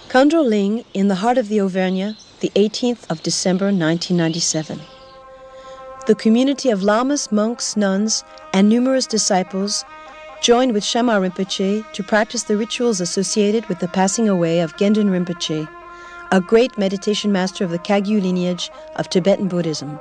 Kandro Ling, in the heart of the Auvergne, the 18th of December 1997. The community of lamas, monks, nuns, and numerous disciples joined with Shamar Rinpoche to practice the rituals associated with the passing away of Gendun Rinpoche, a great meditation master of the Kagyu lineage of Tibetan Buddhism.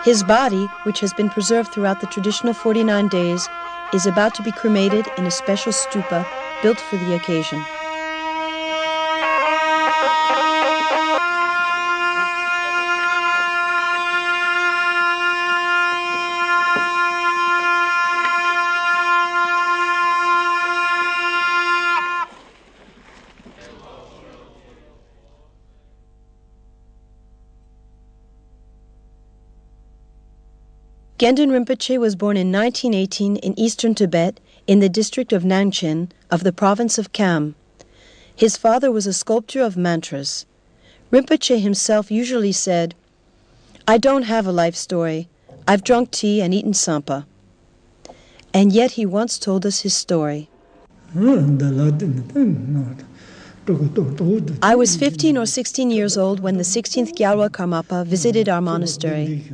His body, which has been preserved throughout the traditional 49 days, is about to be cremated in a special stupa built for the occasion. Gendun Rinpoche was born in 1918 in eastern Tibet in the district of Nangchen of the province of Kham. His father was a sculptor of mantras. Rinpoche himself usually said, "I don't have a life story. I've drunk tea and eaten sampa." And yet he once told us his story. I was 15 or 16 years old when the 16th Gyalwa Karmapa visited our monastery.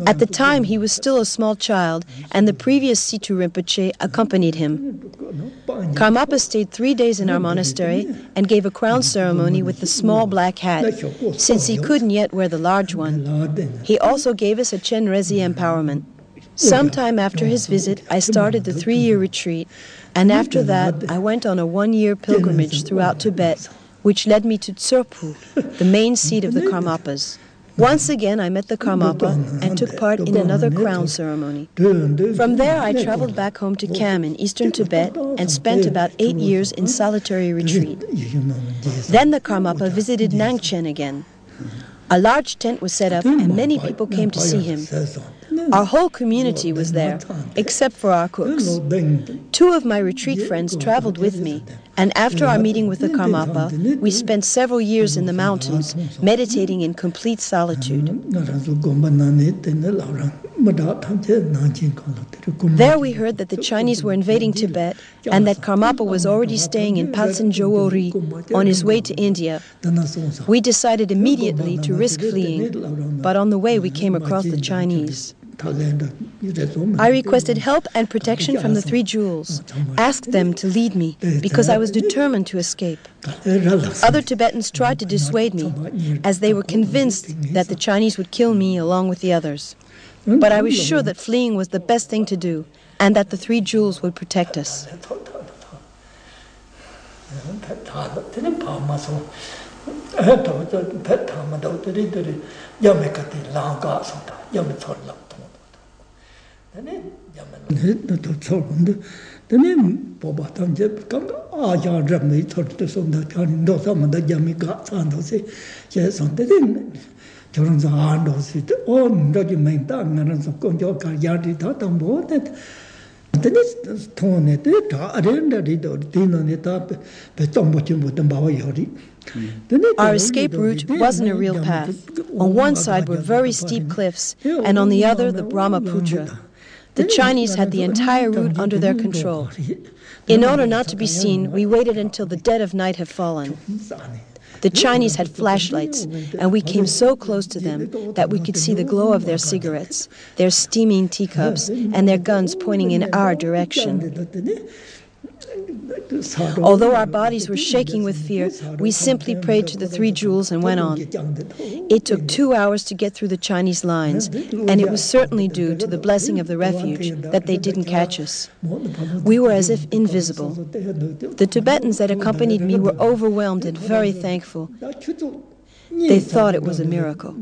At the time, he was still a small child, and the previous Situ Rinpoche accompanied him. Karmapa stayed 3 days in our monastery and gave a crown ceremony with the small black hat, since he couldn't yet wear the large one. He also gave us a Chen Rezi empowerment. Sometime after his visit, I started the 3-year retreat, and after that, I went on a 1-year pilgrimage throughout Tibet, which led me to Tsurphu, the main seat of the Karmapas. Once again, I met the Karmapa and took part in another crown ceremony. From there, I traveled back home to Kham in eastern Tibet and spent about 8 years in solitary retreat. Then the Karmapa visited Nangchen again. A large tent was set up and many people came to see him. Our whole community was there, except for our cooks. 2 of my retreat friends traveled with me, and after our meeting with the Karmapa, we spent several years in the mountains, meditating in complete solitude. There we heard that the Chinese were invading Tibet, and that Karmapa was already staying in Palsen Jowori on his way to India. We decided immediately to risk fleeing, but on the way we came across the Chinese. I requested help and protection from the 3 jewels, asked them to lead me, because I was determined to escape. Other Tibetans tried to dissuade me, as they were convinced that the Chinese would kill me along with the others. But I was sure that fleeing was the best thing to do, and that the 3 jewels would protect us. Our escape route wasn't a real path. On one side were very steep cliffs, and on the other the Brahmaputra. The Chinese had the entire route under their control. In order not to be seen, we waited until the dead of night had fallen. The Chinese had flashlights, and we came so close to them that we could see the glow of their cigarettes, their steaming teacups, and their guns pointing in our direction. Although our bodies were shaking with fear, we simply prayed to the three jewels and went on. It took 2 hours to get through the Chinese lines, and it was certainly due to the blessing of the refuge that they didn't catch us. We were as if invisible. The Tibetans that accompanied me were overwhelmed and very thankful. They thought it was a miracle.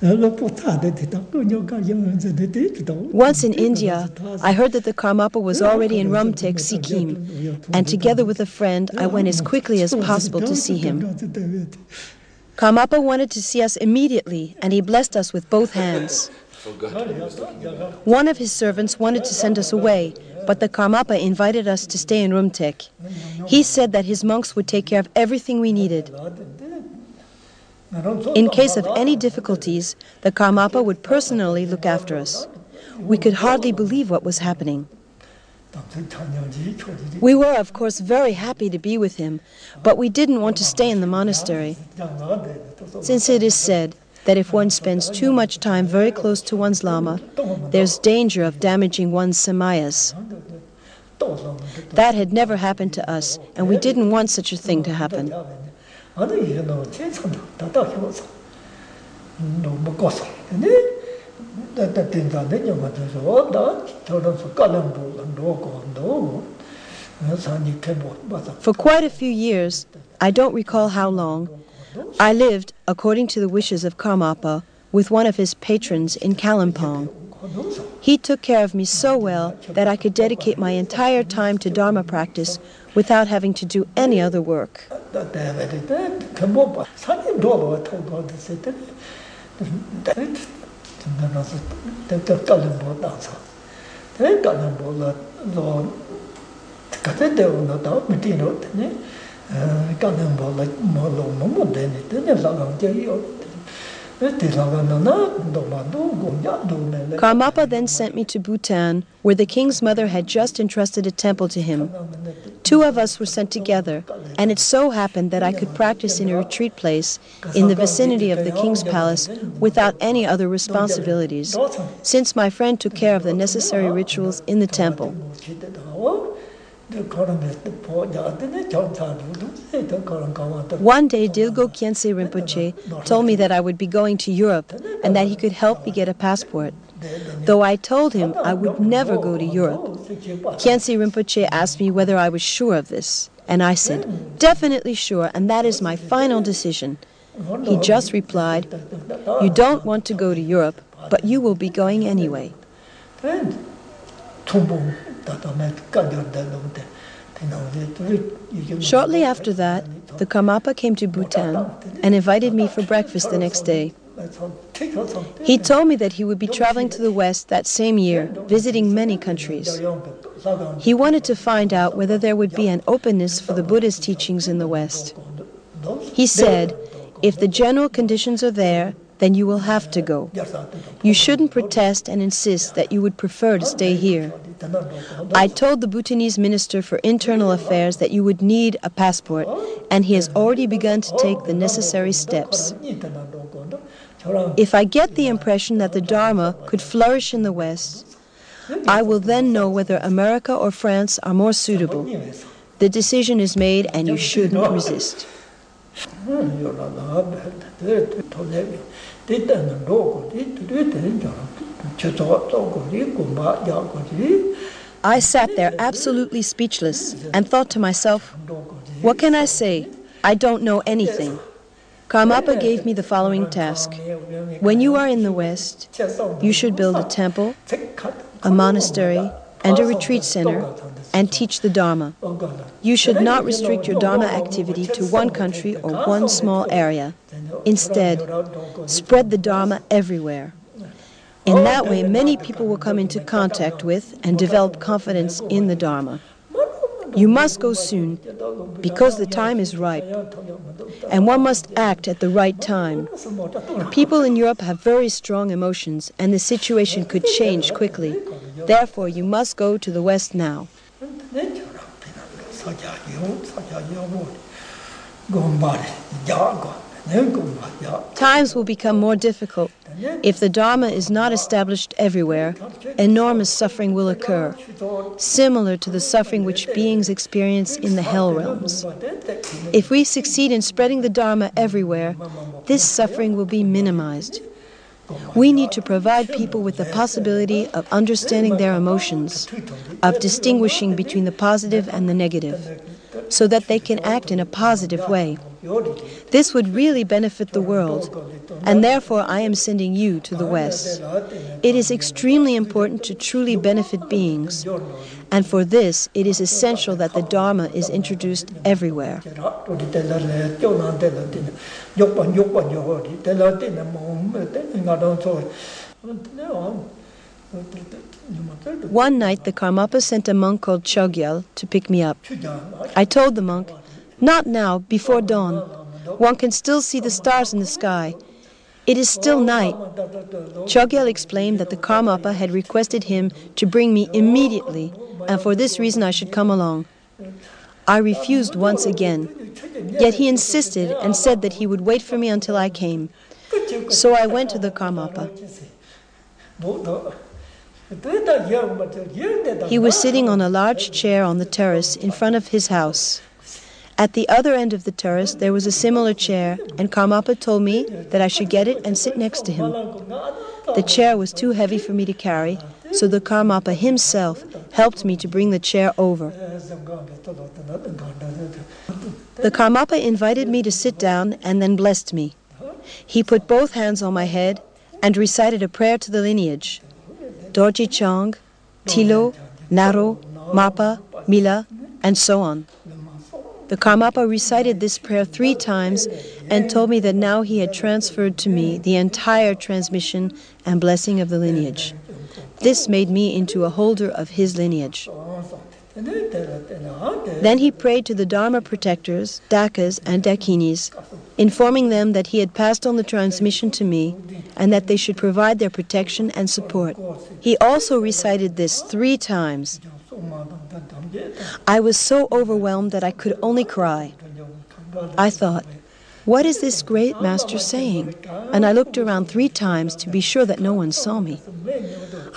Once in India, I heard that the Karmapa was already in Rumtek, Sikkim, and together with a friend, I went as quickly as possible to see him. Karmapa wanted to see us immediately, and he blessed us with both hands. One of his servants wanted to send us away, but the Karmapa invited us to stay in Rumtek. He said that his monks would take care of everything we needed. In case of any difficulties, the Karmapa would personally look after us. We could hardly believe what was happening. We were, of course, very happy to be with him, but we didn't want to stay in the monastery, since it is said that if one spends too much time very close to one's Lama, there's danger of damaging one's samayas. That had never happened to us, and we didn't want such a thing to happen. For quite a few years, I don't recall how long, I lived, according to the wishes of Karmapa, with one of his patrons in Kalimpong. He took care of me so well that I could dedicate my entire time to Dharma practice without having to do any other work. Karmapa then sent me to Bhutan, where the king's mother had just entrusted a temple to him. 2 of us were sent together, and it so happened that I could practice in a retreat place in the vicinity of the king's palace without any other responsibilities, since my friend took care of the necessary rituals in the temple. One day, Dilgo Khyentse Rinpoche told me that I would be going to Europe and that he could help me get a passport. Though I told him I would never go to Europe, Khyentse Rinpoche asked me whether I was sure of this, and I said, definitely sure, and that is my final decision. He just replied, you don't want to go to Europe, but you will be going anyway. Shortly after that, the Karmapa came to Bhutan and invited me for breakfast the next day. He told me that he would be traveling to the West that same year, visiting many countries. He wanted to find out whether there would be an openness for the Buddha's teachings in the West. He said, if the general conditions are there, then you will have to go. You shouldn't protest and insist that you would prefer to stay here. I told the Bhutanese Minister for Internal Affairs that you would need a passport, and he has already begun to take the necessary steps. If I get the impression that the Dharma could flourish in the West, I will then know whether America or France are more suitable. The decision is made, and you shouldn't resist. I sat there absolutely speechless and thought to myself, what can I say? I don't know anything. Karmapa gave me the following task. When you are in the West, you should build a temple, a monastery, and a retreat center, and teach the Dharma. You should not restrict your Dharma activity to one country or one small area. Instead, spread the Dharma everywhere. In that way, many people will come into contact with and develop confidence in the Dharma. You must go soon, because the time is ripe, and one must act at the right time. People in Europe have very strong emotions, and the situation could change quickly. Therefore, you must go to the West now. Times will become more difficult. If the Dharma is not established everywhere, enormous suffering will occur, similar to the suffering which beings experience in the hell realms. If we succeed in spreading the Dharma everywhere, this suffering will be minimized. We need to provide people with the possibility of understanding their emotions, of distinguishing between the positive and the negative, so that they can act in a positive way. This would really benefit the world, and therefore I am sending you to the West. It is extremely important to truly benefit beings, and for this it is essential that the Dharma is introduced everywhere. One night the Karmapa sent a monk called Chogyal to pick me up. I told the monk, "Not now, before dawn. One can still see the stars in the sky. It is still night." Chogyal explained that the Karmapa had requested him to bring me immediately, and for this reason I should come along. I refused once again, yet he insisted and said that he would wait for me until I came. So I went to the Karmapa. He was sitting on a large chair on the terrace in front of his house. At the other end of the terrace there was a similar chair, and Karmapa told me that I should get it and sit next to him. The chair was too heavy for me to carry, so the Karmapa himself helped me to bring the chair over. The Karmapa invited me to sit down and then blessed me. He put both hands on my head and recited a prayer to the lineage. Dorji Chang, Tilo, Naro, Mapa, Mila, and so on. The Karmapa recited this prayer 3 times and told me that now he had transferred to me the entire transmission and blessing of the lineage. This made me into a holder of his lineage. Then he prayed to the Dharma protectors, Dakas and Dakinis, informing them that he had passed on the transmission to me and that they should provide their protection and support. He also recited this 3 times. I was so overwhelmed that I could only cry. I thought, what is this great master saying? And I looked around 3 times to be sure that no one saw me.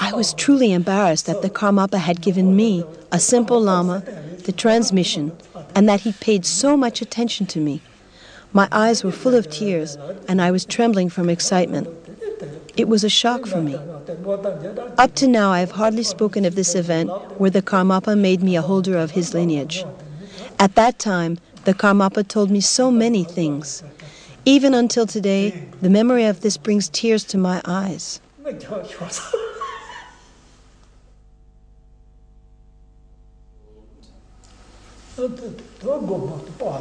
I was truly embarrassed that the Karmapa had given me, a simple Lama, the transmission, and that he paid so much attention to me. My eyes were full of tears, and I was trembling from excitement. It was a shock for me. Up to now I have hardly spoken of this event where the Karmapa made me a holder of his lineage. At that time, the Karmapa told me so many things. Even until today, the memory of this brings tears to my eyes.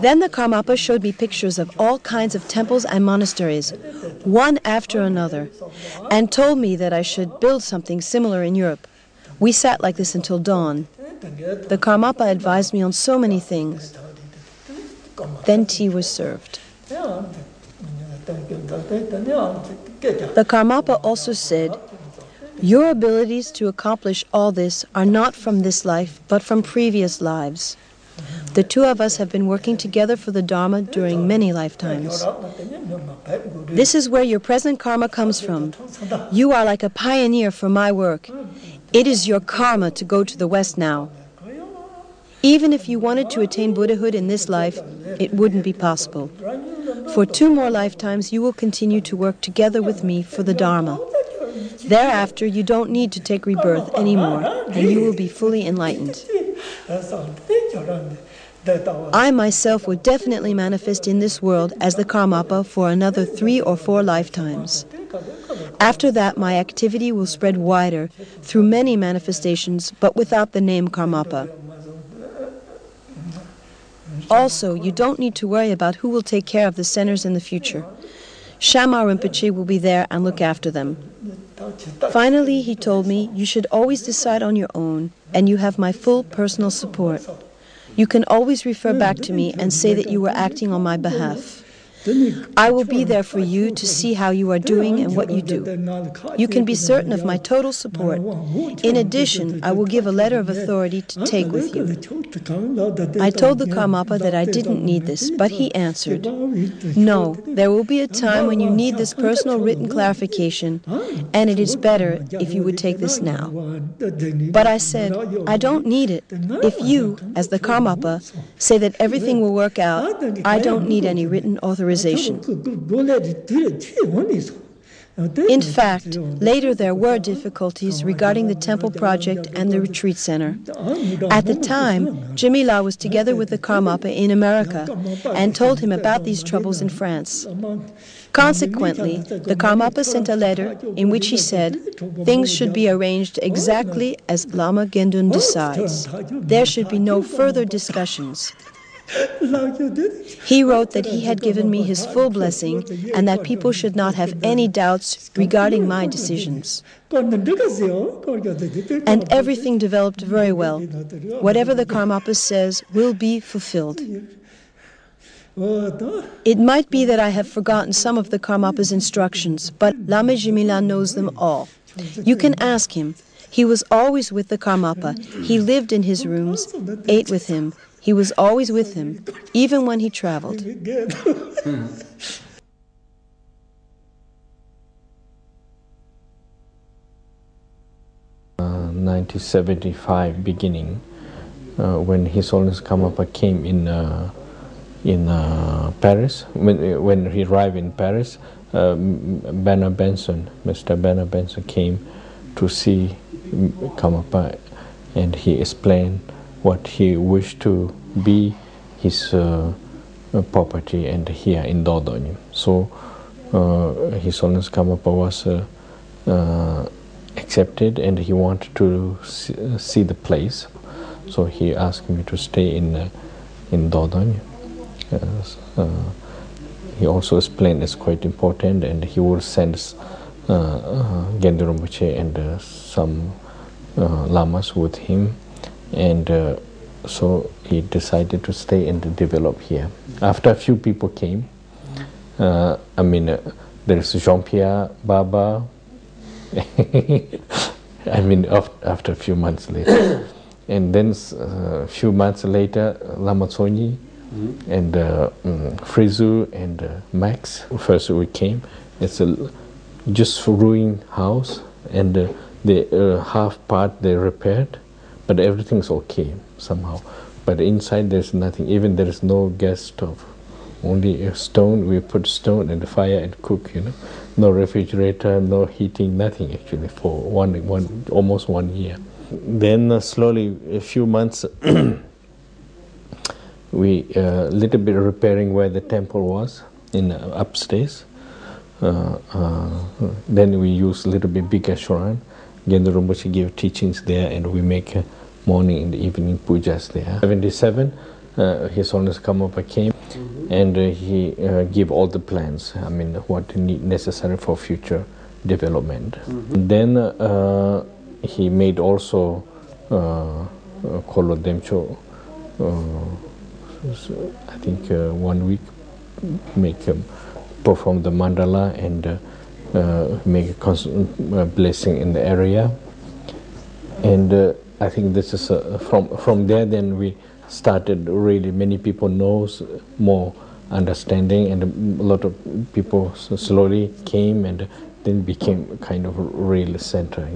Then the Karmapa showed me pictures of all kinds of temples and monasteries, one after another, and told me that I should build something similar in Europe. We sat like this until dawn. The Karmapa advised me on so many things. Then tea was served. The Karmapa also said, "Your abilities to accomplish all this are not from this life, but from previous lives. The 2 of us have been working together for the Dharma during many lifetimes. This is where your present karma comes from. You are like a pioneer for my work. It is your karma to go to the West now. Even if you wanted to attain Buddhahood in this life, it wouldn't be possible. For 2 more lifetimes you will continue to work together with me for the Dharma. Thereafter you don't need to take rebirth anymore, and you will be fully enlightened. I myself would definitely manifest in this world as the Karmapa for another 3 or 4 lifetimes. After that, my activity will spread wider through many manifestations, but without the name Karmapa. Also, you don't need to worry about who will take care of the centers in the future. Shama Rinpoche will be there and look after them. Finally, he told me, you should always decide on your own, and you have my full personal support. You can always refer back to me and say that you were acting on my behalf. I will be there for you to see how you are doing and what you do. You can be certain of my total support. In addition, I will give a letter of authority to take with you. I told the Karmapa that I didn't need this, but he answered, "No, there will be a time when you need this personal written clarification, and it is better if you would take this now." But I said, "I don't need it. If you, as the Karmapa, say that everything will work out, I don't need any written authorization." In fact, later there were difficulties regarding the temple project and the retreat center. At the time, Jamila was together with the Karmapa in America and told him about these troubles in France. Consequently, the Karmapa sent a letter in which he said, "Things should be arranged exactly as Lama Gendun decides. There should be no further discussions." He wrote that he had given me his full blessing and that people should not have any doubts regarding my decisions. And everything developed very well. Whatever the Karmapa says will be fulfilled. It might be that I have forgotten some of the Karmapa's instructions, but Lama Jamila knows them all. You can ask him. He was always with the Karmapa. He lived in his rooms, ate with him. He was always with him, even when he traveled. 1975 beginning, when His Holiness Karmapa came in Paris. When he arrived in Paris, Mr. Banner Benson came to see Karmapa, and he explained what he wished to be his property and here in Dordogne. So His Holiness Karmapa was accepted, and he wanted to see the place. So he asked me to stay in Dordogne. He also explained it's quite important, and he will send Gendun Rinpoche and some lamas with him. And so he decided to stay and develop here. After a few people came, there is Jean-Pierre Baba, after a few months later. And then a few months later, Lama Tsonyi and Frizu and Max. First we came, it's a just ruined house, and the half part they repaired, but everything's okay somehow. But inside there's nothing, even there is no gas stove, only a stone. We put stone in the fire and cook, no refrigerator, no heating, nothing actually for almost 1 year. Then slowly, a few months, we little bit repairing where the temple was in upstairs. Then we use a little bit bigger shrine. Gendun Rinpoche give teachings there, and we make morning and evening pujas there. 77, His Holiness Karmapa came, and he gave all the plans. What necessary for future development. Then he made also Kolo Demcho. I think 1 week perform the mandala and make a blessing in the area. And I think this is from there. Then we started really many people knows more understanding, and a lot of people slowly came and then became kind of a real center.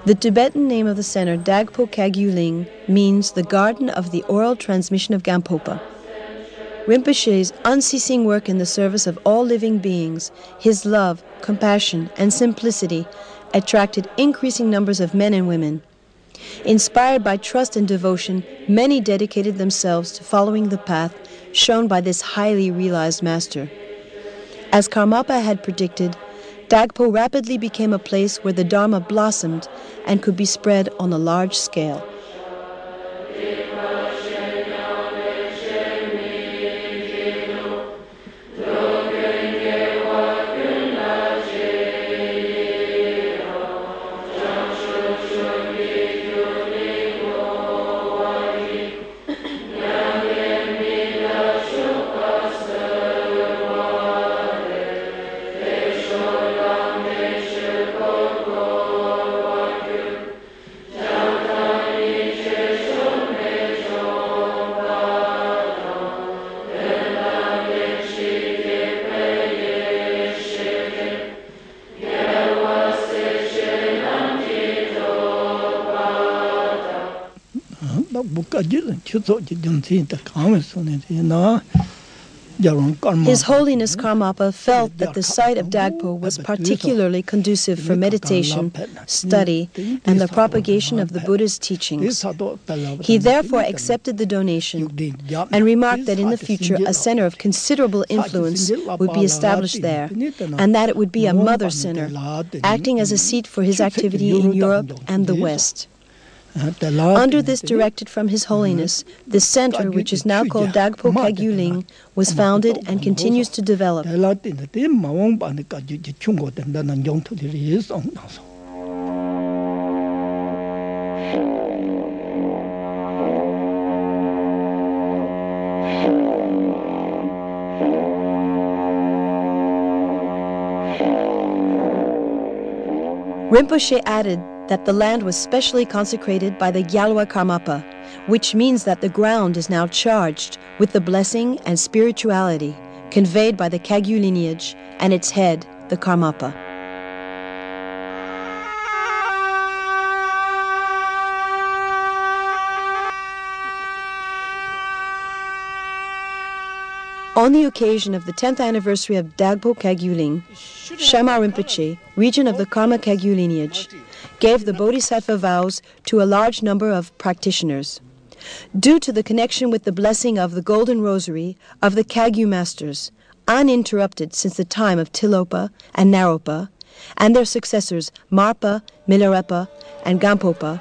The Tibetan name of the center, Dagpo Kagyu Ling, means the garden of the oral transmission of Gampopa. Rinpoche's unceasing work in the service of all living beings, his love, compassion, and simplicity attracted increasing numbers of men and women. Inspired by trust and devotion, many dedicated themselves to following the path shown by this highly realized master. As Karmapa had predicted, Dagpo rapidly became a place where the Dharma blossomed and could be spread on a large scale. His Holiness Karmapa felt that the site of Dagpo was particularly conducive for meditation, study, and the propagation of the Buddha's teachings. He therefore accepted the donation and remarked that in the future a center of considerable influence would be established there, and that it would be a mother center, acting as a seat for his activity in Europe and the West. Under this directed from His Holiness, the center, which is now called Dagpo Kagyu-ling, was founded and continues to develop. Rinpoche added that the land was specially consecrated by the Gyalwa Karmapa, which means that the ground is now charged with the blessing and spirituality conveyed by the Kagyu lineage and its head, the Karmapa. On the occasion of the 10th anniversary of Dagpo Kagyu-ling, Shamar Rinpoche, regent of the Karma Kagyu lineage, gave the Bodhisattva vows to a large number of practitioners. Due to the connection with the blessing of the Golden Rosary of the Kagyu masters, uninterrupted since the time of Tilopa and Naropa, and their successors Marpa, Milarepa, and Gampopa,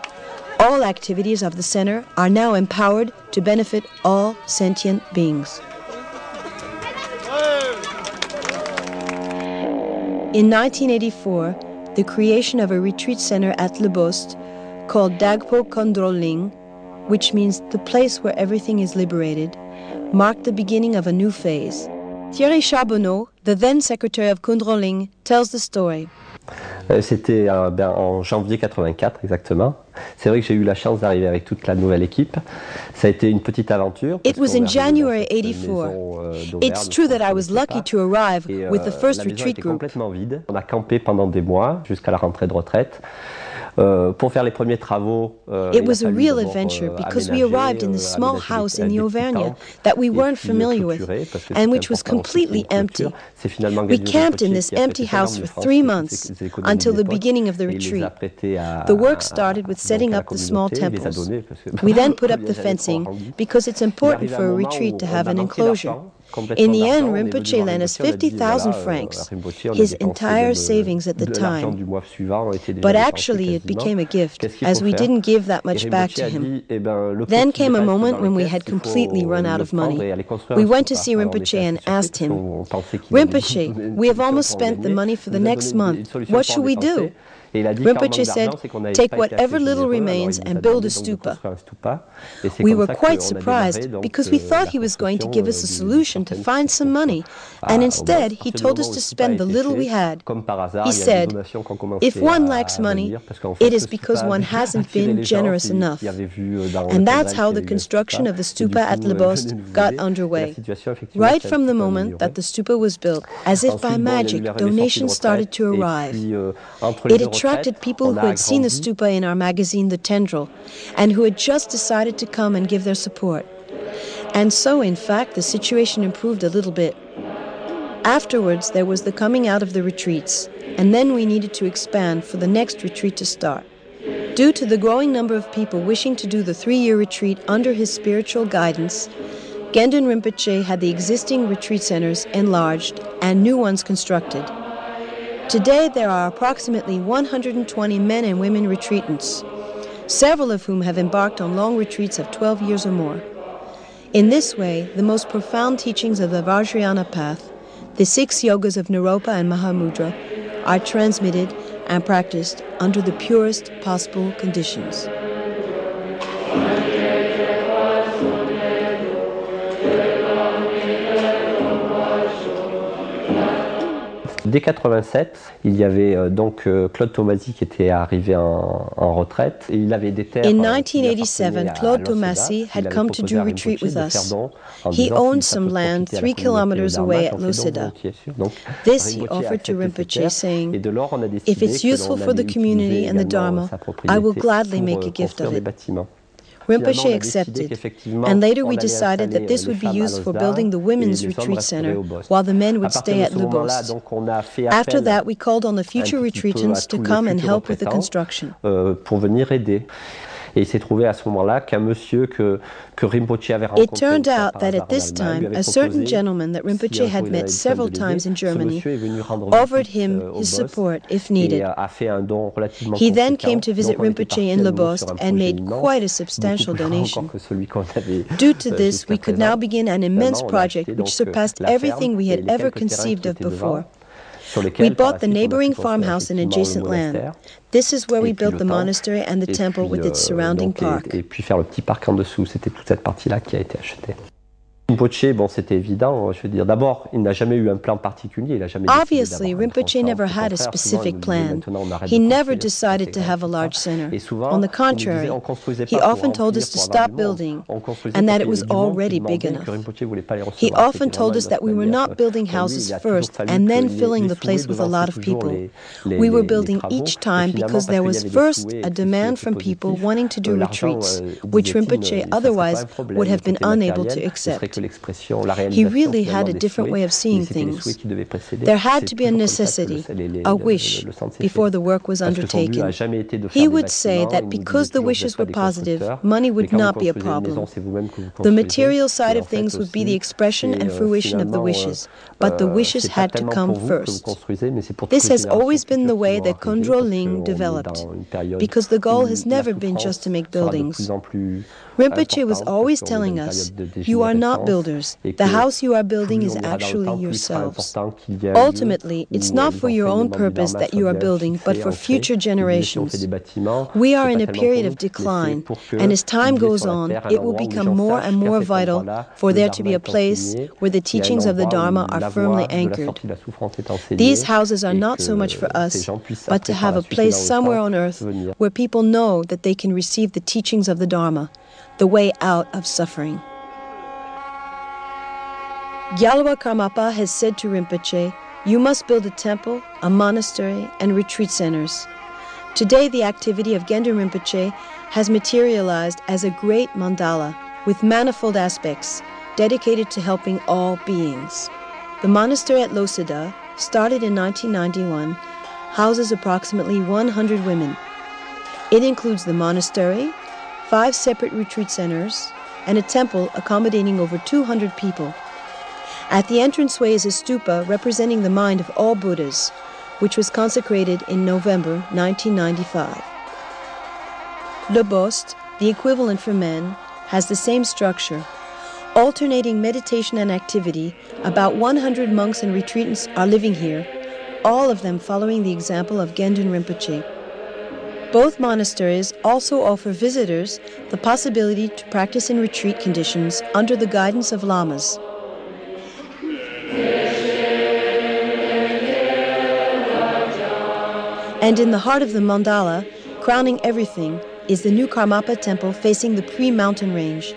all activities of the center are now empowered to benefit all sentient beings. In 1984, the creation of a retreat center at Lebost called Dagpo Kondroling, which means the place where everything is liberated, marked the beginning of a new phase. Thierry Charbonneau, the then secretary of Kondroling, tells the story. C'était en janvier 84 exactement. C'est vrai que j'ai eu la chance d'arriver avec toute la nouvelle équipe. Ça a été une petite aventure. It was in January 84. It's true that I was lucky to arrive with the first retreat group. Complètement vide. On a campé pendant des mois jusqu'à la rentrée de retraite. Pour faire les premiers travaux, it was a real adventure because we arrived in this small house in the Auvergne that we weren't familiar with and which was completely empty. We camped in this empty house for 3 months until the beginning of the retreat. The work started with setting up the small temples. We then put up the fencing because it's important for a retreat to have an enclosure. In the end, Rinpoche lent us 50,000 francs, his entire savings at the time. But actually it became a gift, as we didn't give that much back to him. Then came a moment when we had completely run out of money. We went to see Rinpoche and asked him, "Rinpoche, we have almost spent the money for the next month. What should we do?" Rinpoche said, "Take whatever little remains and build a stupa." We were quite surprised because we thought he was going to give us a solution to find some money, and instead he told us to spend the little we had. He said, "If one lacks money, it is because one hasn't been generous enough." And that's how the construction of the stupa at Lebost got underway. Right from the moment that the stupa was built, as if by magic, donations started to arrive. It attracted people who had seen the stupa in our magazine, The Tendril, and who had just decided to come and give their support. And so, in fact, the situation improved a little bit. Afterwards, there was the coming out of the retreats, and then we needed to expand for the next retreat to start. Due to the growing number of people wishing to do the 3-year retreat under his spiritual guidance, Gendun Rinpoche had the existing retreat centers enlarged and new ones constructed. Today, there are approximately 120 men and women retreatants, several of whom have embarked on long retreats of 12 years or more. In this way, the most profound teachings of the Vajrayana path, the 6 yogas of Naropa and Mahamudra, are transmitted and practiced under the purest possible conditions. Dès 87, il y avait donc Claude Tomassi qui était arrivé en retraite et il avait des terres. In 1987, Claude Tomassi had come to do retreat with us. He owned some land 3 kilometers away at Loseda. This he offered to Rinpoche, saying, "If it's useful for the community and the Dharma, I will gladly make a gift of it." Rinpoche accepted, and later we decided that this would be used for building the women's retreat center, while the men would stay at Le Bost. After that, we called on the future retreatants to come and help with the construction. Pour venir aider. Et il s'est trouvé à ce moment-là qu'un monsieur que Rinpoche avait rencontré. It turned out that at this time, a certain gentleman that Rinpoche had met several times in Germany offered him his support if needed. He then came to visit Rinpoche in Le Bost and made quite a substantial donation. Due to this, we could now begin an immense project which surpassed everything we had ever conceived of before. We bought the neighboring farmhouse and adjacent land. This is where we built the monastery and the temple with its surrounding park. Et puis faire le petit parc en dessous, c'était toute cette partie-là qui a été achetée. Rinpoche, bon, c'était évident, je veux dire. D'abord, il n'a jamais eu un plan particulier. Il a jamais Obviously, Rinpoche never had a specific plan. He never decided to have a large center. On the contrary, he often told us to stop building and that it was already big enough. He often told us that we were not building houses first and then filling the place with a lot of people. We were building each time because there was first a demand from people wanting to do retreats, which Rinpoche otherwise would have been unable to accept. He really had a different way of seeing things. There had to be a necessity, a wish, before the work was undertaken. He would say that because the wishes were positive, money would not be a problem. The material side of things would be the expression and fruition of the wishes, but the wishes had to come first. This has always been the way that Kondro Ling developed, because the goal has never been just to make buildings. Rinpoche was always telling us, you are not builders. The house you are building is actually yourselves. Ultimately, it's not for your own purpose that you are building, but for future generations. We are in a period of decline, and as time goes on, it will become more and more vital for there to be a place where the teachings of the Dharma are firmly anchored. These houses are not so much for us, but to have a place somewhere on earth where people know that they can receive the teachings of the Dharma, the way out of suffering. Gyalwa Karmapa has said to Rinpoche, you must build a temple, a monastery, and retreat centers. Today, the activity of Gendun Rinpoche has materialized as a great mandala with manifold aspects dedicated to helping all beings. The monastery at Losada, started in 1991, houses approximately 100 women. It includes the monastery, 5 separate retreat centers, and a temple accommodating over 200 people. At the entranceway is a stupa representing the mind of all Buddhas, which was consecrated in November 1995. Le Bost, the equivalent for men, has the same structure. Alternating meditation and activity, about 100 monks and retreatants are living here, all of them following the example of Gendun Rinpoche. Both monasteries also offer visitors the possibility to practice in retreat conditions under the guidance of lamas. And in the heart of the mandala, crowning everything, is the new Karmapa temple facing the pre-mountain range.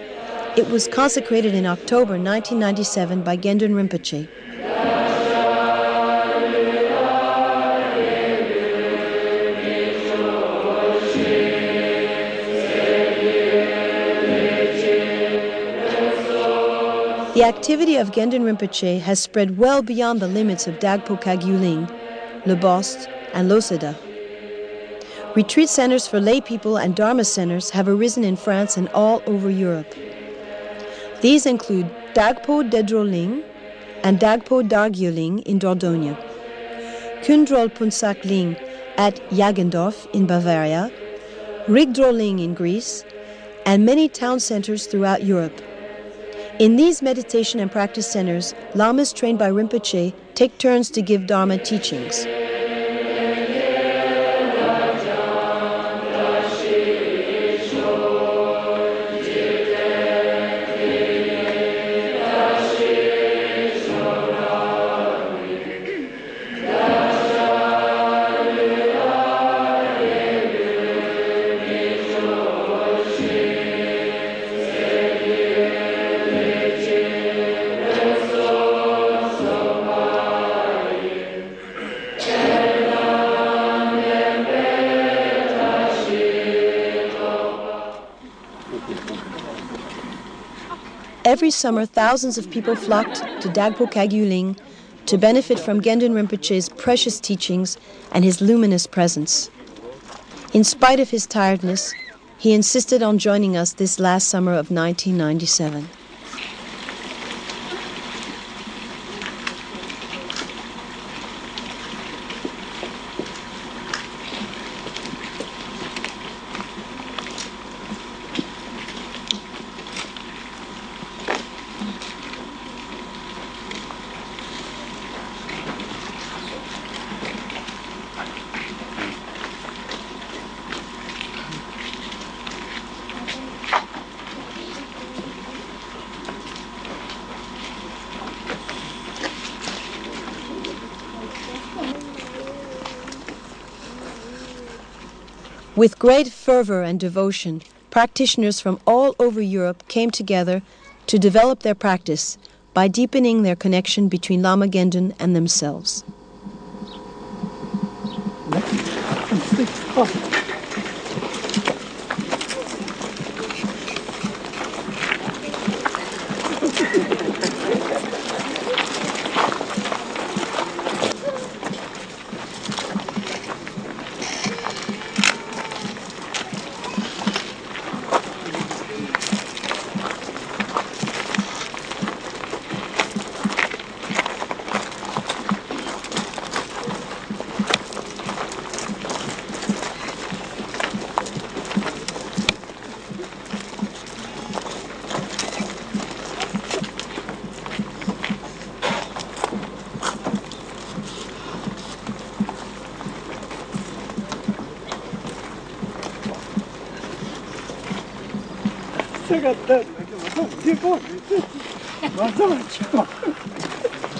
It was consecrated in October 1997 by Gendun Rinpoche. The activity of Gendun Rinpoche has spread well beyond the limits of Dagpo Kagyu-ling, Le Bost, and Losada. Retreat centers for lay people and Dharma centers have arisen in France and all over Europe. These include Dagpo Dedro-ling and Dagpo Dargyo-ling in Dordogne, Kundrol Punsak-ling at Jagendorf in Bavaria, Rigdro-ling in Greece, and many town centers throughout Europe. In these meditation and practice centers, lamas trained by Rinpoche take turns to give Dharma teachings. Every summer, thousands of people flocked to Dagpo Kagyu to benefit from Gendun Rinpoche's precious teachings and his luminous presence. In spite of his tiredness, he insisted on joining us this last summer of 1997. With great fervor and devotion, practitioners from all over Europe came together to develop their practice by deepening their connection between Lama Gendun and themselves.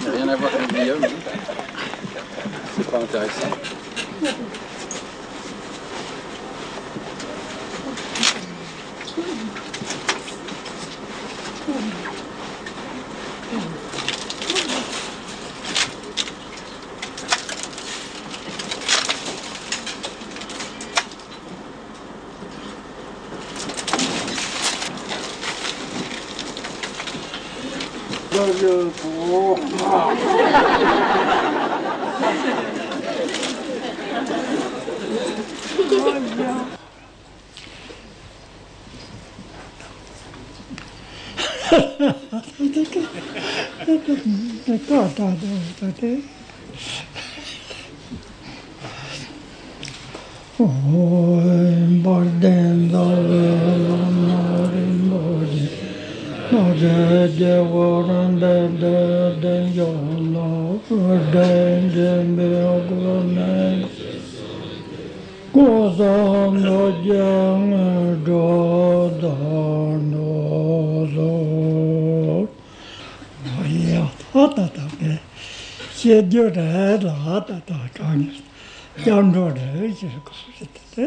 Rien à voir avec Guillaume. C'est pas intéressant.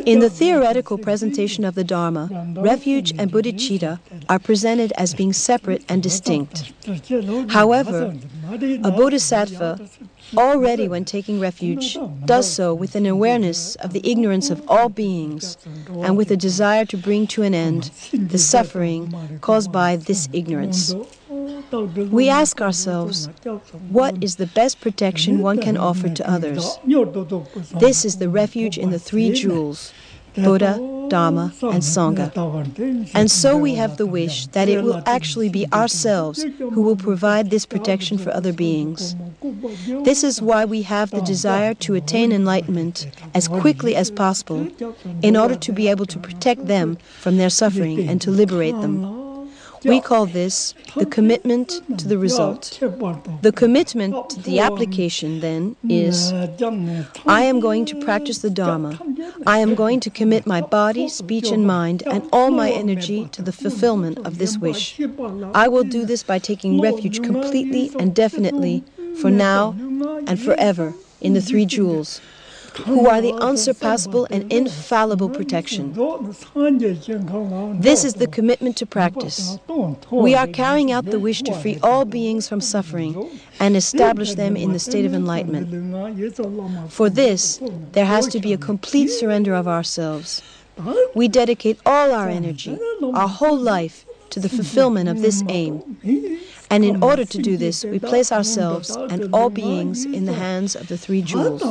In the theoretical presentation of the Dharma, refuge and bodhicitta are presented as being separate and distinct. However, a bodhisattva, already when taking refuge, does so with an awareness of the ignorance of all beings and with a desire to bring to an end the suffering caused by this ignorance. We ask ourselves, what is the best protection one can offer to others? This is the refuge in the three jewels, Buddha, Dharma, and Sangha. And so we have the wish that it will actually be ourselves who will provide this protection for other beings. This is why we have the desire to attain enlightenment as quickly as possible in order to be able to protect them from their suffering and to liberate them. We call this the commitment to the result. The commitment to the application, then, is I am going to practice the Dharma. I am going to commit my body, speech, and mind and all my energy to the fulfillment of this wish. I will do this by taking refuge completely and definitely, for now and forever, in the three jewels, who are the unsurpassable and infallible protection. This is the commitment to practice. We are carrying out the wish to free all beings from suffering and establish them in the state of enlightenment. For this, there has to be a complete surrender of ourselves. We dedicate all our energy, our whole life, to the fulfillment of this aim. And in order to do this, we place ourselves and all beings in the hands of the three jewels.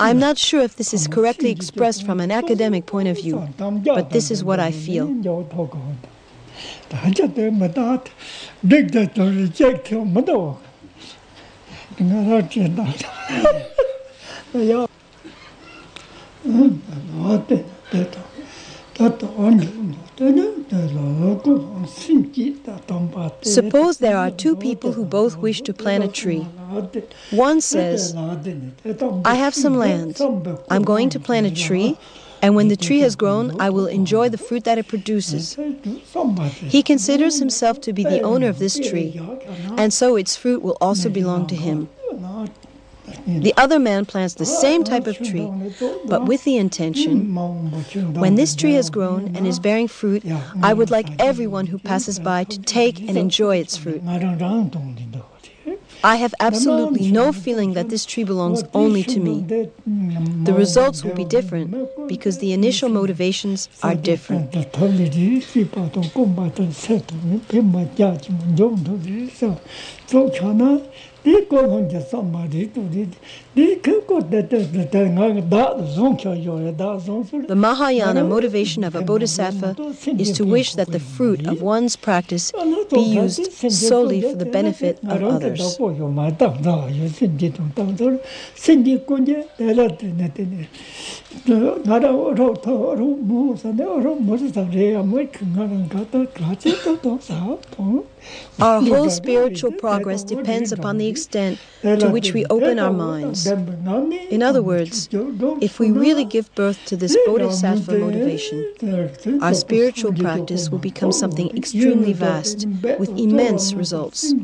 I'm not sure if this is correctly expressed from an academic point of view, but this is what I feel. Suppose there are two people who both wish to plant a tree. One says, I have some land. I'm going to plant a tree, and when the tree has grown, I will enjoy the fruit that it produces. He considers himself to be the owner of this tree, and so its fruit will also belong to him. The other man plants the same type of tree, but with the intention, when this tree has grown and is bearing fruit, I would like everyone who passes by to take and enjoy its fruit. I have absolutely no feeling that this tree belongs only to me. The results will be different because the initial motivations are different. The Mahayana motivation of a bodhisattva is to wish that the fruit of one's practice be used solely for the benefit of others. Our whole spiritual progress depends upon the extent to which we open our minds. In other words, if we really give birth to this bodhisattva motivation, our spiritual practice will become something extremely vast, with immense results.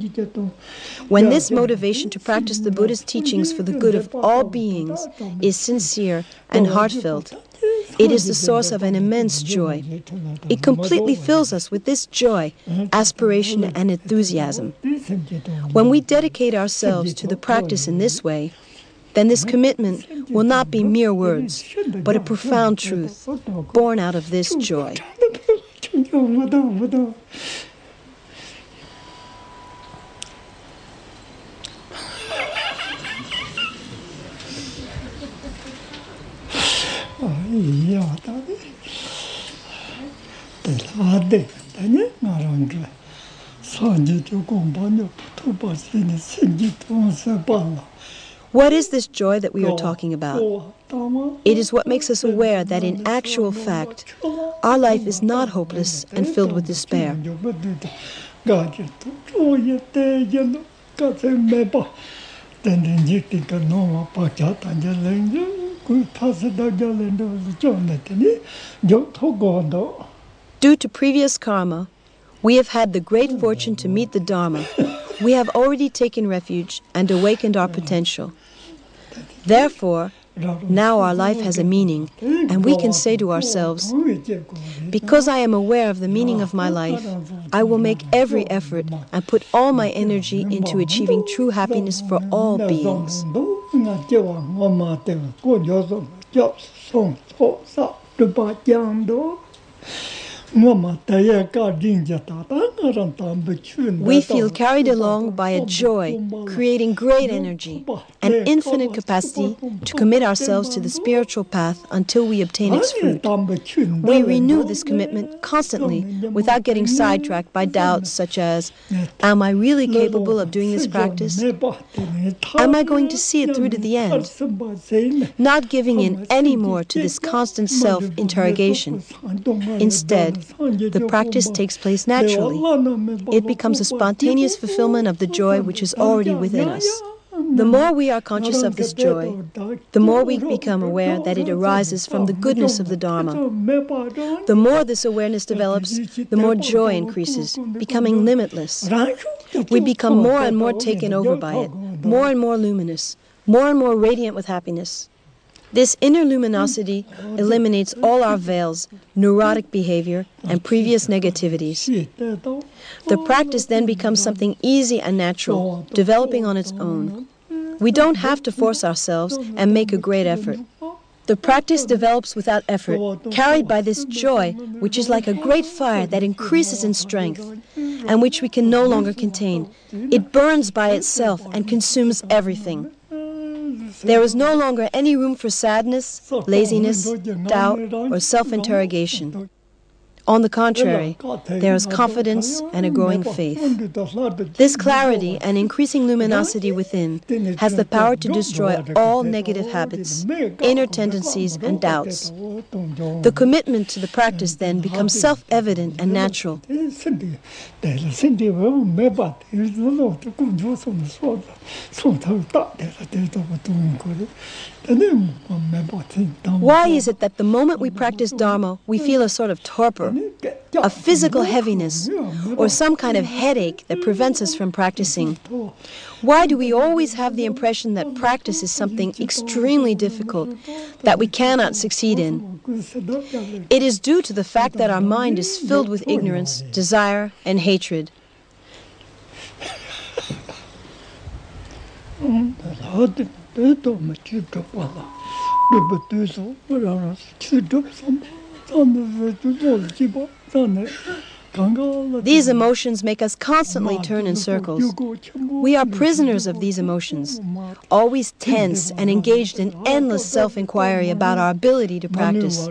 When this motivation to practice the Buddha's teachings for the good of all beings is sincere and heartfelt, it is the source of an immense joy. It completely fills us with this joy, aspiration, and enthusiasm. When we dedicate ourselves to the practice in this way, then this commitment will not be mere words, but a profound truth, born out of this joy. What is this joy that we are talking about? It is what makes us aware that in actual fact, our life is not hopeless and filled with despair. Due to previous karma, we have had the great fortune to meet the Dharma. We have already taken refuge and awakened our potential. Therefore, now our life has a meaning, and we can say to ourselves, because I am aware of the meaning of my life, I will make every effort and put all my energy into achieving true happiness for all beings. We feel carried along by a joy, creating great energy, an infinite capacity to commit ourselves to the spiritual path until we obtain its fruit. We renew this commitment constantly without getting sidetracked by doubts such as, am I really capable of doing this practice? Am I going to see it through to the end? Not giving in any more to this constant self-interrogation. Instead, the practice takes place naturally. It becomes a spontaneous fulfillment of the joy which is already within us. The more we are conscious of this joy, the more we become aware that it arises from the goodness of the Dharma. The more this awareness develops, the more joy increases, becoming limitless. We become more and more taken over by it, more and more luminous, more and more radiant with happiness. This inner luminosity eliminates all our veils, neurotic behavior, and previous negativities. The practice then becomes something easy and natural, developing on its own. We don't have to force ourselves and make a great effort. The practice develops without effort, carried by this joy, which is like a great fire that increases in strength, and which we can no longer contain. It burns by itself and consumes everything. There is no longer any room for sadness, laziness, doubt, or self-interrogation. On the contrary, there is confidence and a growing faith. This clarity and increasing luminosity within has the power to destroy all negative habits, inner tendencies, and doubts. The commitment to the practice then becomes self-evident and natural. Why is it that the moment we practice Dharma, we feel a sort of torpor, a physical heaviness, or some kind of headache that prevents us from practicing? Why do we always have the impression that practice is something extremely difficult, that we cannot succeed in? It is due to the fact that our mind is filled with ignorance, desire, and hatred. These emotions make us constantly turn in circles. We are prisoners of these emotions, always tense and engaged in endless self-inquiry about our ability to practice.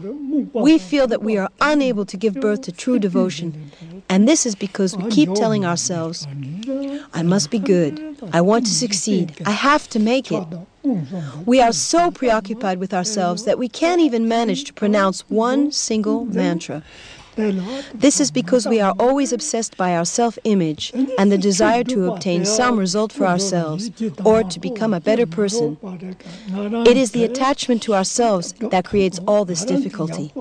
We feel that we are unable to give birth to true devotion, and this is because we keep telling ourselves, I must be good, I want to succeed, I have to make it. We are so preoccupied with ourselves that we can't even manage to pronounce one single mantra. This is because we are always obsessed by our self-image and the desire to obtain some result for ourselves or to become a better person. It is the attachment to ourselves that creates all this difficulty.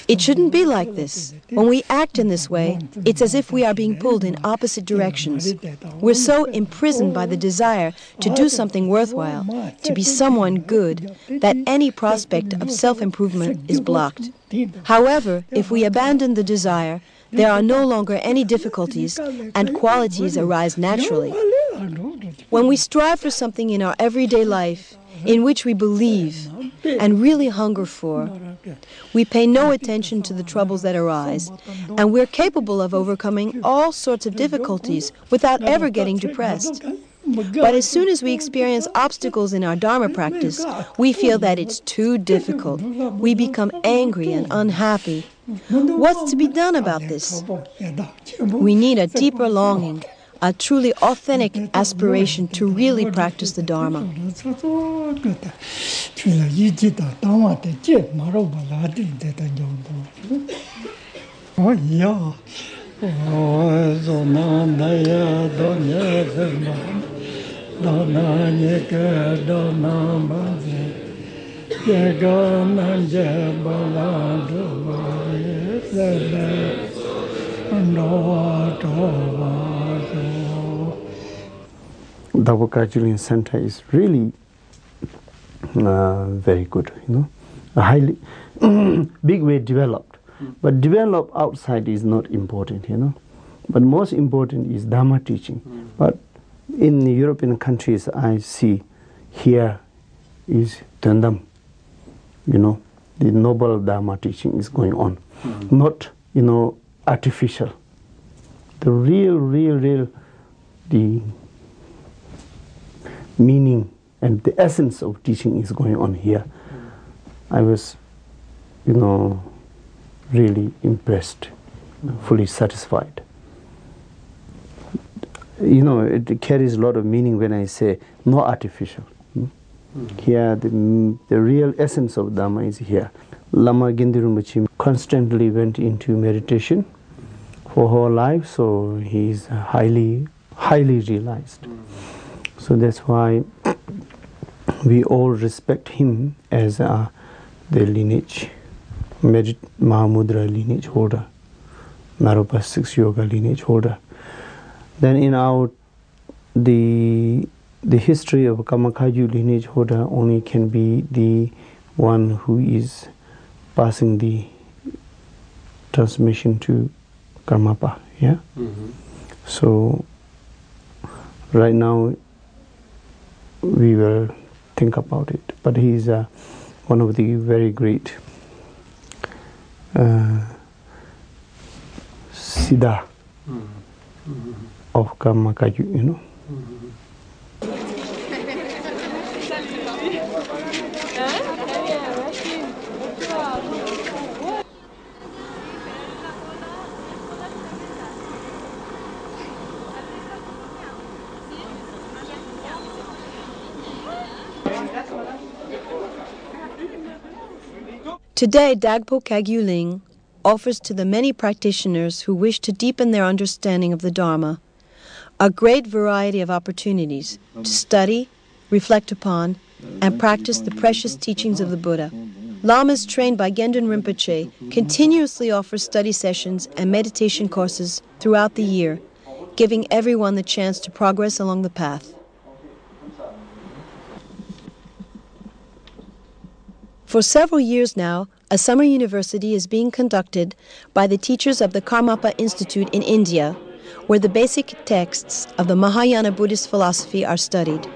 It shouldn't be like this. When we act in this way, it's as if we are being pulled in opposite directions. We're so imprisoned by the desire to do something worthwhile, to be someone good, that any prospect of self-improvement is blocked. However, if we abandon the desire, there are no longer any difficulties, and qualities arise naturally. When we strive for something in our everyday life, in which we believe and really hunger for, we pay no attention to the troubles that arise, and we're capable of overcoming all sorts of difficulties without ever getting depressed. But as soon as we experience obstacles in our Dharma practice, we feel that it's too difficult. We become angry and unhappy. What's to be done about this? We need a deeper longing, a truly authentic aspiration to really practice the Dharma. The vocabulary center is really very good, a highly big way developed. But develop outside is not important, But most important is Dharma teaching. But in the European countries, I see here is Tendam, the noble Dharma teaching is going on, not artificial. The real, the meaning and the essence of teaching is going on here. I was, really impressed, fully satisfied. It carries a lot of meaning when I say no artificial. Here, the real essence of Dharma is here. Lama Gendun Rinpoche constantly went into meditation for whole life, so he is highly realized. So that's why we all respect him as the lineage, Mahamudra lineage holder, Naropa 6 Yoga lineage holder. Then in the the history of Kamakaju lineage holder only can be the one who is passing the transmission to Karmapa. Yeah. So right now we will think about it. But he is one of the very great Siddha of Kamakaju, you know. Today, Dagpo Kagyu Ling offers to the many practitioners who wish to deepen their understanding of the Dharma a great variety of opportunities to study, reflect upon, and practice the precious teachings of the Buddha. Lamas trained by Gendun Rinpoche continuously offer study sessions and meditation courses throughout the year, giving everyone the chance to progress along the path. For several years now, a summer university is being conducted by the teachers of the Karmapa Institute in India, where the basic texts of the Mahayana Buddhist philosophy are studied.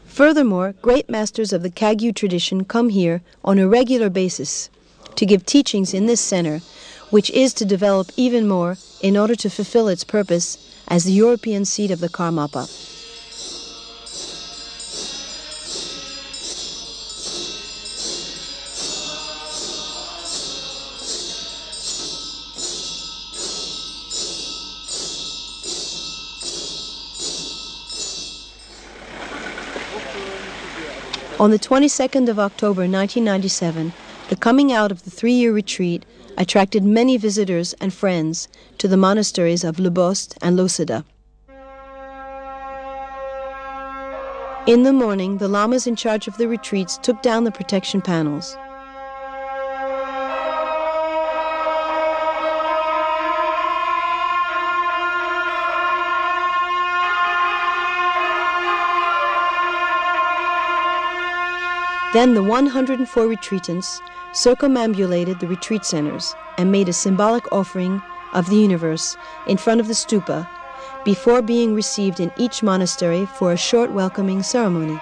Furthermore, great masters of the Kagyu tradition come here on a regular basis to give teachings in this center, which is to develop even more in order to fulfill its purpose as the European seat of the Karmapa. On the 22nd of October 1997, the coming out of the 3-year retreat attracted many visitors and friends to the monasteries of Lubost and Losada. In the morning, the lamas in charge of the retreats took down the protection panels. Then the 104 retreatants circumambulated the retreat centers and made a symbolic offering of the universe in front of the stupa before being received in each monastery for a short welcoming ceremony.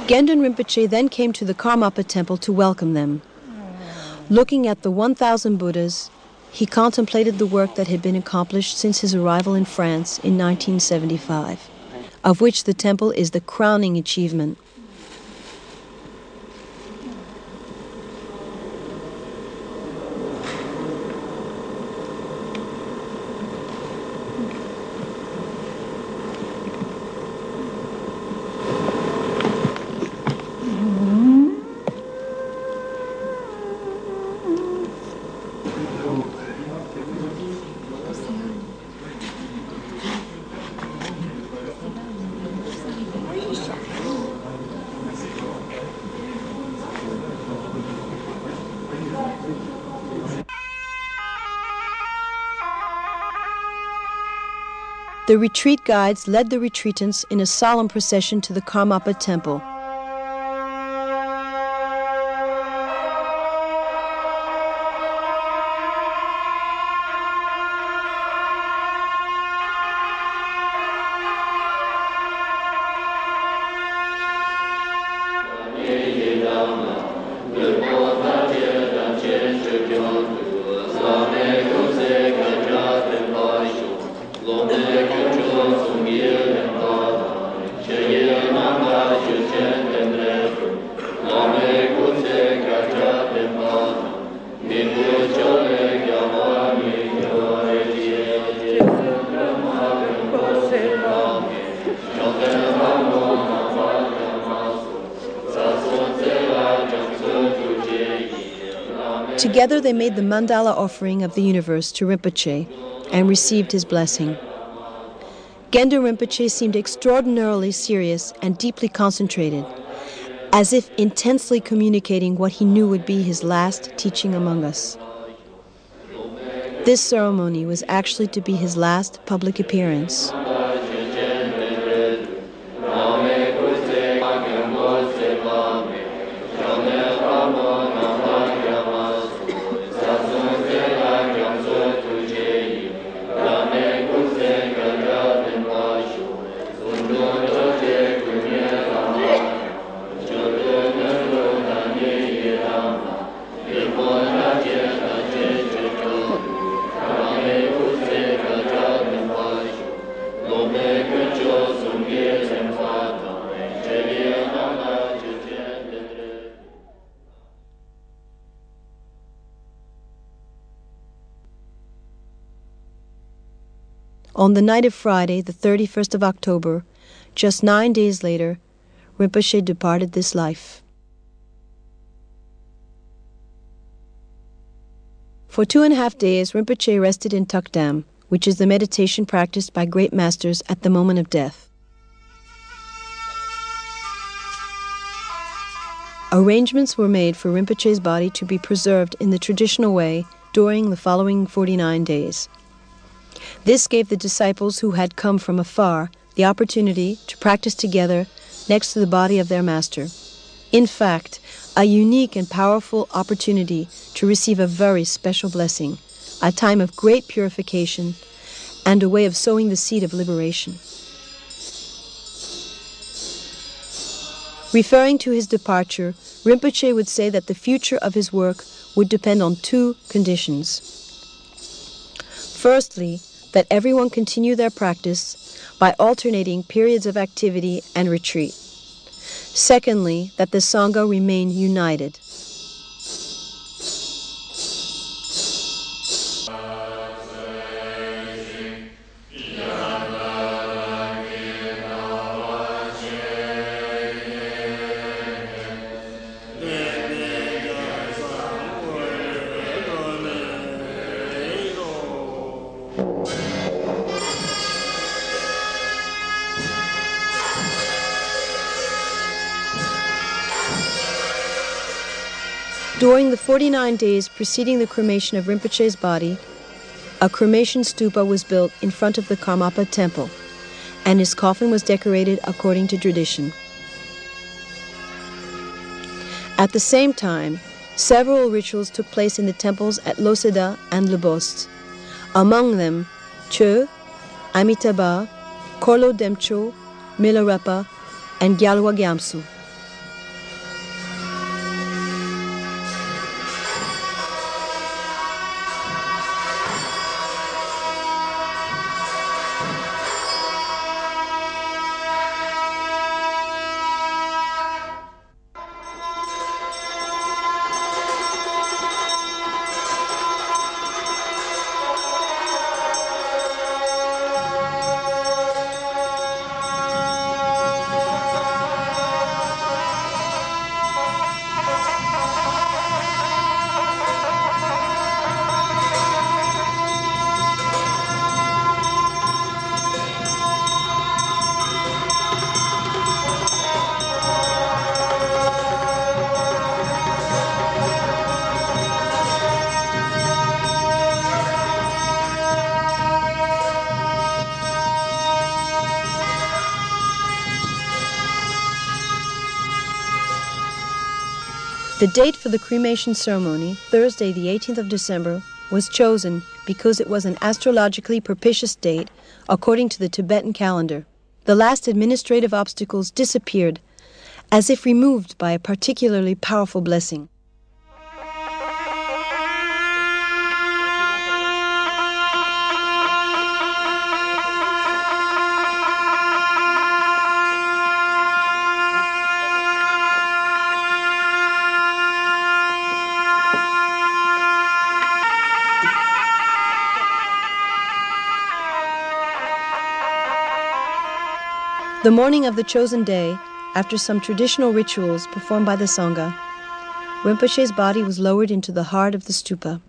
Gendun Rinpoche then came to the Karmapa temple to welcome them. Looking at the 1,000 Buddhas, he contemplated the work that had been accomplished since his arrival in France in 1975, of which the temple is the crowning achievement. The retreat guides led the retreatants in a solemn procession to the Karmapa temple. Together they made the mandala offering of the universe to Rinpoche and received his blessing. Gendun Rinpoche seemed extraordinarily serious and deeply concentrated, as if intensely communicating what he knew would be his last teaching among us. This ceremony was actually to be his last public appearance. On the night of Friday, the 31st of October, just 9 days later, Rinpoche departed this life. For 2.5 days, Rinpoche rested in Tukdam, which is the meditation practiced by great masters at the moment of death. Arrangements were made for Rinpoche's body to be preserved in the traditional way during the following 49 days. This gave the disciples who had come from afar the opportunity to practice together next to the body of their master. In fact, a unique and powerful opportunity to receive a very special blessing, a time of great purification, and a way of sowing the seed of liberation. Referring to his departure, Rinpoche would say that the future of his work would depend on 2 conditions. Firstly, that everyone continue their practice by alternating periods of activity and retreat. Secondly, that the Sangha remain united. During the 49 days preceding the cremation of Rinpoche's body, a cremation stupa was built in front of the Karmapa temple, and his coffin was decorated according to tradition. At the same time, several rituals took place in the temples at Loseda and Lebost. Among them, Che, Amitabha, Korlo Demcho, Milarepa, and Gyalwa Gyamtso. The date for the cremation ceremony, Thursday the 18th of December, was chosen because it was an astrologically propitious date according to the Tibetan calendar. The last administrative obstacles disappeared, as if removed by a particularly powerful blessing. The morning of the chosen day, after some traditional rituals performed by the Sangha, Rinpoche's body was lowered into the heart of the stupa.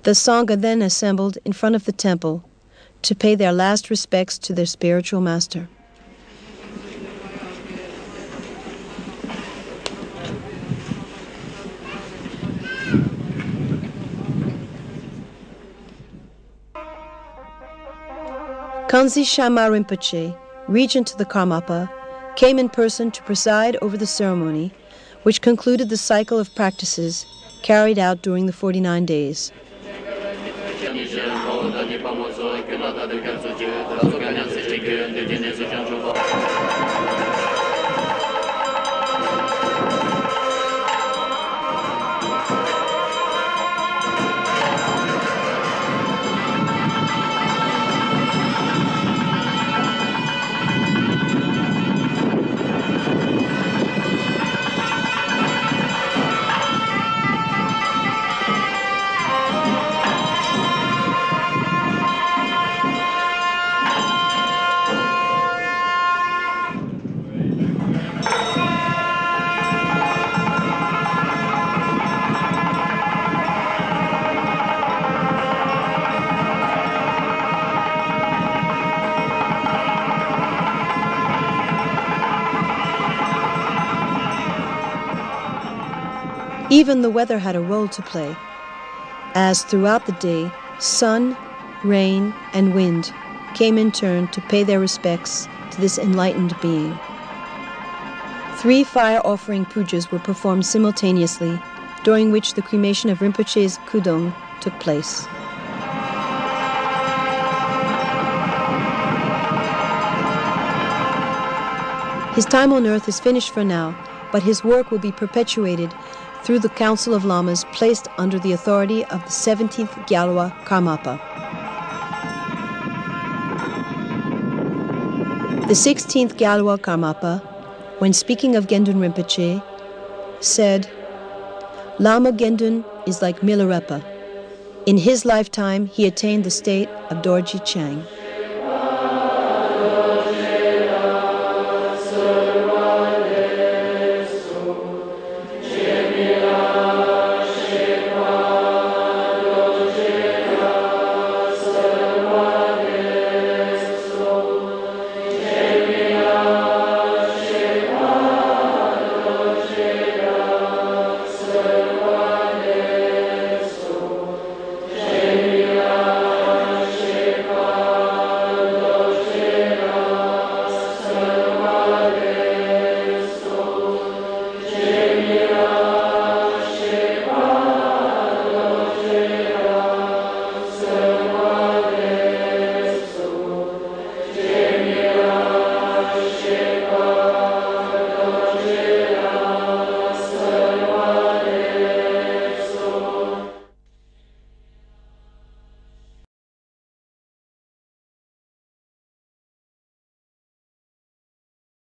The Sangha then assembled in front of the temple to pay their last respects to their spiritual master. Kanzi Shama Rinpoche, regent of the Karmapa, came in person to preside over the ceremony, which concluded the cycle of practices carried out during the 49 days. Even the weather had a role to play, as throughout the day, sun, rain, and wind came in turn to pay their respects to this enlightened being. 3 fire offering pujas were performed simultaneously, during which the cremation of Rinpoche's kudung took place. His time on earth is finished for now, but his work will be perpetuated through the Council of Lamas placed under the authority of the 17th Gyalwa Karmapa. The 16th Gyalwa Karmapa, when speaking of Gendun Rinpoche, said, "Lama Gendun is like Milarepa. In his lifetime, he attained the state of Dorji Chang."